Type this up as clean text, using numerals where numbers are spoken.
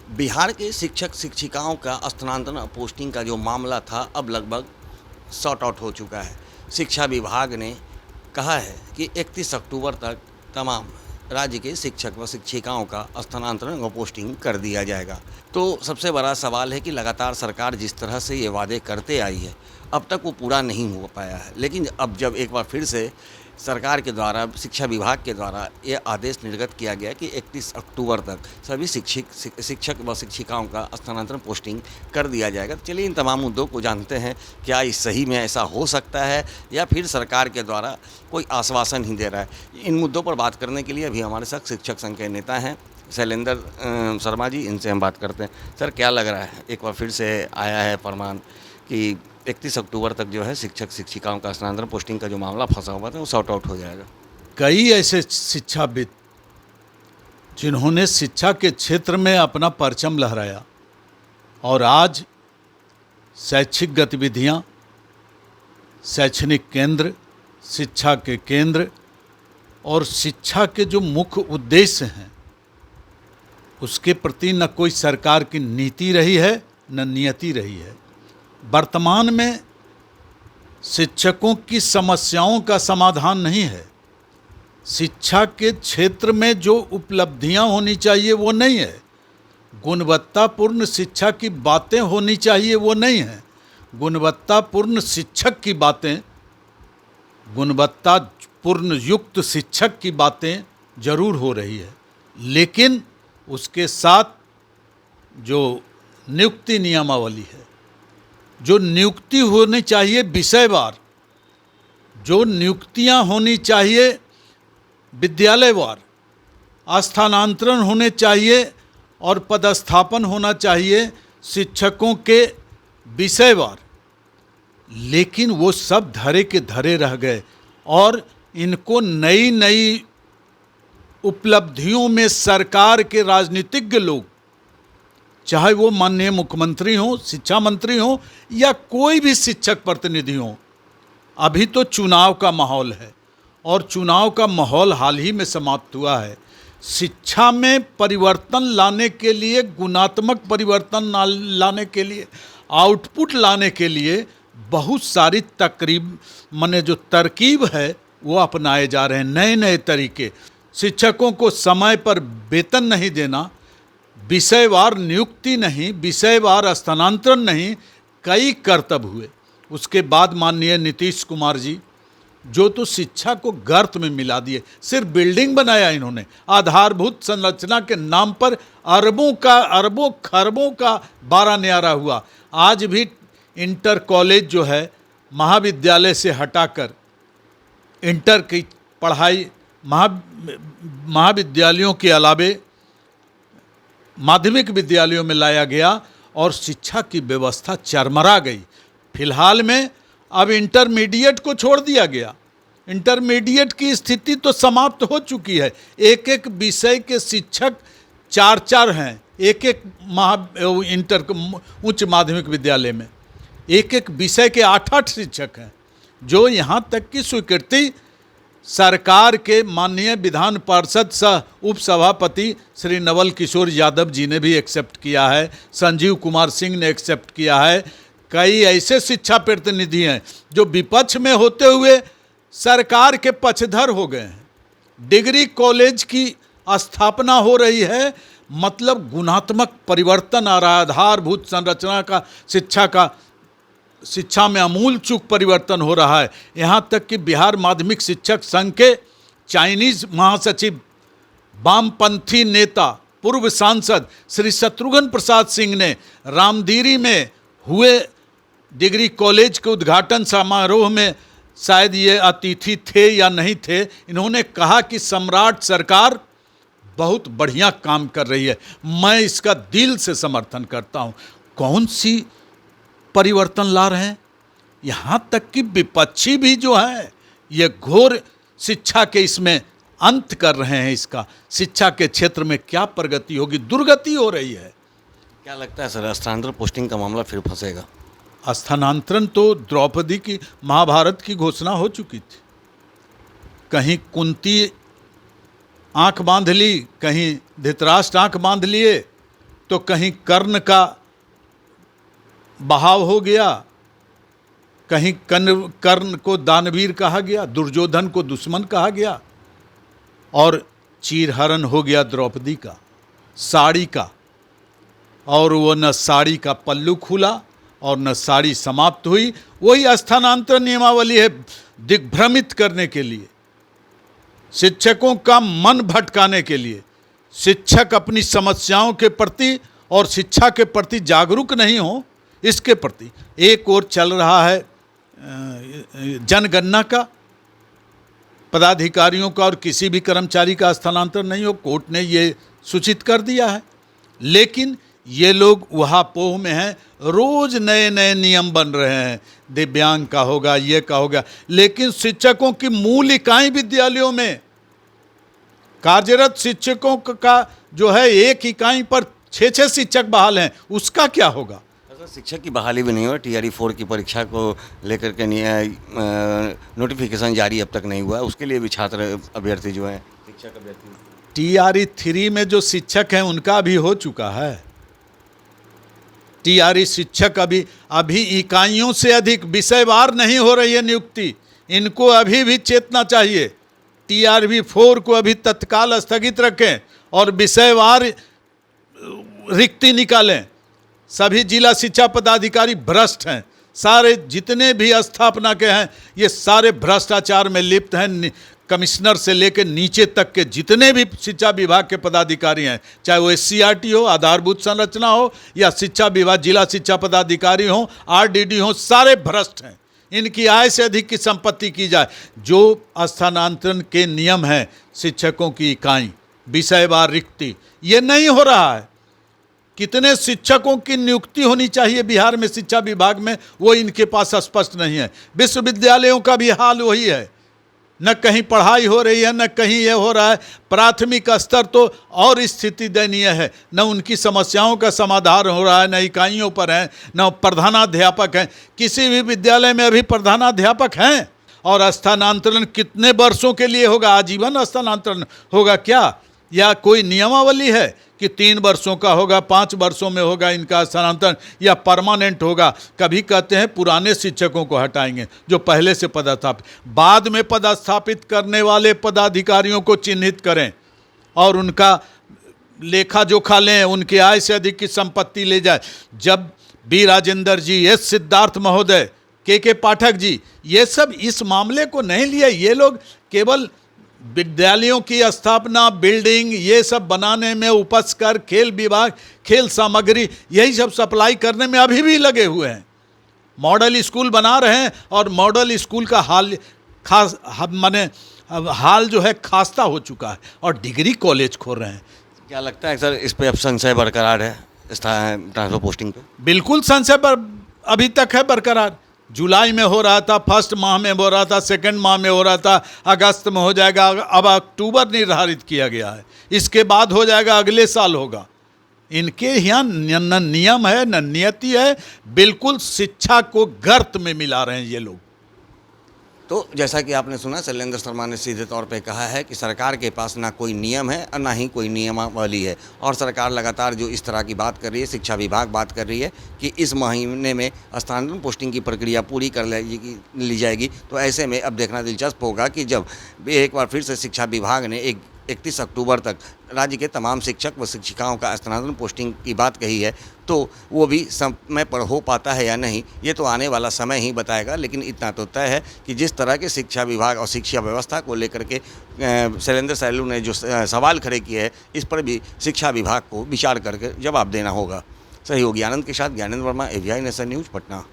बिहार के शिक्षक शिक्षिकाओं का स्थानांतरण पोस्टिंग का जो मामला था अब लगभग सॉर्ट आउट हो चुका है। शिक्षा विभाग ने कहा है कि 31 अक्टूबर तक तमाम राज्य के शिक्षक व शिक्षिकाओं का स्थानांतरण व पोस्टिंग कर दिया जाएगा। तो सबसे बड़ा सवाल है कि लगातार सरकार जिस तरह से ये वादे करते आई है अब तक वो पूरा नहीं हो पाया है, लेकिन अब जब एक बार फिर से सरकार के द्वारा शिक्षा विभाग के द्वारा ये आदेश निर्गत किया गया कि 31 अक्टूबर तक सभी शिक्षक व शिक्षिकाओं का स्थानांतरण पोस्टिंग कर दिया जाएगा। तो चलिए इन तमाम मुद्दों को जानते हैं, क्या इस सही में ऐसा हो सकता है या फिर सरकार के द्वारा कोई आश्वासन ही दे रहा है। इन मुद्दों पर बात करने के लिए अभी हमारे साथ शिक्षक संघ के नेता हैं शैलेंद्र शर्मा जी, इनसे हम बात करते हैं। सर, क्या लग रहा है, एक बार फिर से आया है फरमान कि 31 अक्टूबर तक जो है शिक्षक शिक्षिकाओं का स्थानांतरण पोस्टिंग का जो मामला फंसा हुआ था वो सॉर्ट आउट हो जाएगा। कई ऐसे शिक्षाविद जिन्होंने शिक्षा के क्षेत्र में अपना परचम लहराया और आज शैक्षिक गतिविधियां, शैक्षणिक केंद्र, शिक्षा के केंद्र और शिक्षा के जो मुख्य उद्देश्य हैं उसके प्रति न कोई सरकार की नीति रही है न नियति रही है। वर्तमान में शिक्षकों की समस्याओं का समाधान नहीं है, शिक्षा के क्षेत्र में जो उपलब्धियां होनी चाहिए वो नहीं है, गुणवत्तापूर्ण शिक्षा की बातें होनी चाहिए वो नहीं है, गुणवत्तापूर्ण शिक्षक की बातें, गुणवत्तापूर्ण युक्त शिक्षक की बातें जरूर हो रही है, लेकिन उसके साथ जो नियुक्ति नियमावली है, जो नियुक्ति होनी चाहिए विषयवार, जो नियुक्तियां होनी चाहिए विद्यालयवार, स्थानांतरण होने चाहिए और पदस्थापन होना चाहिए शिक्षकों के विषयवार, लेकिन वो सब धरे के धरे रह गए और इनको नई नई उपलब्धियों में सरकार के राजनीतिज्ञ लोग, चाहे वो माननीय मुख्यमंत्री हों, शिक्षा मंत्री हों या कोई भी शिक्षक प्रतिनिधि हों, अभी तो चुनाव का माहौल है और चुनाव का माहौल हाल ही में समाप्त हुआ है। शिक्षा में परिवर्तन लाने के लिए, गुणात्मक परिवर्तन लाने के लिए, आउटपुट लाने के लिए बहुत सारी जो तरकीब है वो अपनाए जा रहे हैं, नए नए तरीके। शिक्षकों को समय पर वेतन नहीं देना, विषयवार नियुक्ति नहीं, विषयवार स्थानांतरण नहीं, कई करतब हुए। उसके बाद माननीय नीतीश कुमार जी जो तो शिक्षा को गर्त में मिला दिए, सिर्फ बिल्डिंग बनाया इन्होंने, आधारभूत संरचना के नाम पर अरबों खरबों का बारा न्यारा हुआ। आज भी इंटर कॉलेज जो है महाविद्यालय से हटाकर इंटर की पढ़ाई महाविद्यालयों के अलावे माध्यमिक विद्यालयों में लाया गया और शिक्षा की व्यवस्था चरमरा गई। फिलहाल में अब इंटरमीडिएट को छोड़ दिया गया, इंटरमीडिएट की स्थिति तो समाप्त हो चुकी है। एक एक विषय के शिक्षक 4 हैं, एक एक उच्च माध्यमिक विद्यालय में एक एक विषय के 8 शिक्षक हैं, जो यहाँ तक की स्वीकृति सरकार के माननीय विधान पार्षद सह उपसभापति श्री नवल किशोर यादव जी ने भी एक्सेप्ट किया है, संजीव कुमार सिंह ने एक्सेप्ट किया है। कई ऐसे शिक्षा प्रतिनिधि हैं जो विपक्ष में होते हुए सरकार के पक्षधर हो गए हैं। डिग्री कॉलेज की स्थापना हो रही है, मतलब गुणात्मक परिवर्तन आ रहा है, आधारभूत संरचना का शिक्षा में आमूल चूक परिवर्तन हो रहा है। यहाँ तक कि बिहार माध्यमिक शिक्षक संघ के चाइनीज महासचिव, वामपंथी नेता, पूर्व सांसद श्री शत्रुघ्न प्रसाद सिंह ने रामदीरी में हुए डिग्री कॉलेज के उद्घाटन समारोह में, शायद ये अतिथि थे या नहीं थे, इन्होंने कहा कि सम्राट सरकार बहुत बढ़िया काम कर रही है, मैं इसका दिल से समर्थन करता हूँ। कौन सी परिवर्तन ला रहे हैं। यहाँ तक कि विपक्षी भी जो है ये घोर शिक्षा के इसमें अंत कर रहे हैं। इसका शिक्षा के क्षेत्र में क्या प्रगति होगी, दुर्गति हो रही है। क्या लगता है सर, स्थानांतरण पोस्टिंग का मामला फिर फंसेगा? स्थानांतरण तो द्रौपदी की महाभारत की घोषणा हो चुकी थी, कहीं कुंती आंख बांध ली, कहीं धृतराष्ट्र आंख बांध लिए, तो कहीं कर्ण का बहाव हो गया, कहीं कर्ण को दानवीर कहा गया, दुर्योधन को दुश्मन कहा गया, और चीरहरण हो गया द्रौपदी का, साड़ी का, और वो न साड़ी का पल्लू खुला और न साड़ी समाप्त हुई। वही स्थानांतरण नियमावली है, दिग्भ्रमित करने के लिए, शिक्षकों का मन भटकाने के लिए। शिक्षक अपनी समस्याओं के प्रति और शिक्षा के प्रति जागरूक नहीं हो, इसके प्रति एक ओर चल रहा है जनगणना का, पदाधिकारियों का और किसी भी कर्मचारी का स्थानांतरण नहीं हो, कोर्ट ने ये सूचित कर दिया है, लेकिन ये लोग उहापोह में हैं, रोज नए नए नियम बन रहे हैं, दिव्यांग का होगा, ये का होगा, लेकिन शिक्षकों की मूल इकाई विद्यालयों में कार्यरत शिक्षकों का जो है एक इकाई पर 6-6 शिक्षक बहाल हैं, उसका क्या होगा? शिक्षक की बहाली भी नहीं हुआ। TRE 4 की परीक्षा को लेकर के नोटिफिकेशन जारी अब तक नहीं हुआ, उसके लिए भी छात्र अभ्यर्थी जो हैं, शिक्षक अभ्यर्थी TRE 3 में जो शिक्षक हैं उनका भी हो चुका है। TRE शिक्षक अभी इकाइयों से अधिक विषयवार नहीं हो रही है नियुक्ति, इनको अभी भी चेतना चाहिए। TRE 4 को अभी तत्काल स्थगित रखें और विषयवार रिक्ति निकालें। सभी जिला शिक्षा पदाधिकारी भ्रष्ट हैं, सारे जितने भी स्थापना के हैं ये सारे भ्रष्टाचार में लिप्त हैं। कमिश्नर से लेकर नीचे तक के जितने भी शिक्षा विभाग के पदाधिकारी हैं, चाहे वो SCRT हो, आधारभूत संरचना हो, या शिक्षा विभाग जिला शिक्षा पदाधिकारी हो, RDD हो, सारे भ्रष्ट हैं। इनकी आय से अधिक की संपत्ति की जाए। जो स्थानांतरण के नियम हैं, शिक्षकों की इकाई, विषयवार रिक्ति, ये नहीं हो रहा है। कितने शिक्षकों की नियुक्ति होनी चाहिए बिहार में शिक्षा विभाग में, वो इनके पास स्पष्ट नहीं है। विश्वविद्यालयों का भी हाल वही है, न कहीं पढ़ाई हो रही है, न कहीं ये हो रहा है। प्राथमिक स्तर तो और स्थिति दयनीय है, न उनकी समस्याओं का समाधान हो रहा है, न इकाइयों पर है, न प्रधानाध्यापक हैं। किसी भी विद्यालय में अभी प्रधानाध्यापक हैं? और स्थानांतरण कितने वर्षों के लिए होगा? आजीवन स्थानांतरण होगा क्या? या कोई नियमावली है कि 3 वर्षों का होगा, 5 वर्षों में होगा इनका स्थानांतरण, या परमानेंट होगा? कभी कहते हैं पुराने शिक्षकों को हटाएंगे जो पहले से पदस्थापित, बाद में पदस्थापित करने वाले पदाधिकारियों को चिन्हित करें और उनका लेखा जोखा लें, उनकी आय से अधिक की संपत्ति ले जाए। जब बी राजेंद्र जी, एस सिद्धार्थ महोदय, के पाठक जी, ये सब इस मामले को नहीं लिया। ये लोग केवल विद्यालयों की स्थापना, बिल्डिंग, ये सब बनाने में, उपस्कर, खेल विभाग, खेल सामग्री, यही सब सप्लाई करने में अभी भी लगे हुए हैं। मॉडल स्कूल बना रहे हैं और मॉडल स्कूल का हाल जो है खास्ता हो चुका है, और डिग्री कॉलेज खोल रहे हैं। क्या लगता है सर, इस पे अब संशय बरकरार है ट्रांसफर पोस्टिंग पे? बिल्कुल संशय पर अभी तक है बरकरार। जुलाई में हो रहा था, फर्स्ट माह में हो रहा था, सेकंड माह में हो रहा था, अगस्त में हो जाएगा, अब अक्टूबर निर्धारित किया गया है, इसके बाद हो जाएगा, अगले साल होगा। इनके यहाँ न नियम है न नियति है, बिल्कुल शिक्षा को गर्त में मिला रहे हैं ये लोग। तो जैसा कि आपने सुना, शैलेंद्र शर्मा ने सीधे तौर पे कहा है कि सरकार के पास ना कोई नियम है और ना ही कोई नियमावली है, और सरकार लगातार जो इस तरह की बात कर रही है, शिक्षा विभाग बात कर रही है कि इस महीने में स्थानांतरण पोस्टिंग की प्रक्रिया पूरी कर ली जाएगी। तो ऐसे में अब देखना दिलचस्प होगा कि जब एक बार फिर से शिक्षा विभाग ने 31 अक्टूबर तक राज्य के तमाम शिक्षक व शिक्षिकाओं का स्थानांतरण पोस्टिंग की बात कही है, तो वो भी समय पर हो पाता है या नहीं, ये तो आने वाला समय ही बताएगा। लेकिन इतना तो तय है कि जिस तरह के शिक्षा विभाग और शिक्षा व्यवस्था को लेकर के शैलेंद्र सैलू ने जो सवाल खड़े किए हैं, इस पर भी शिक्षा विभाग को विचार करके जवाब देना होगा। सहयोगी आनंद के साथ Gyanendra Verma, AVI nation news, Patna.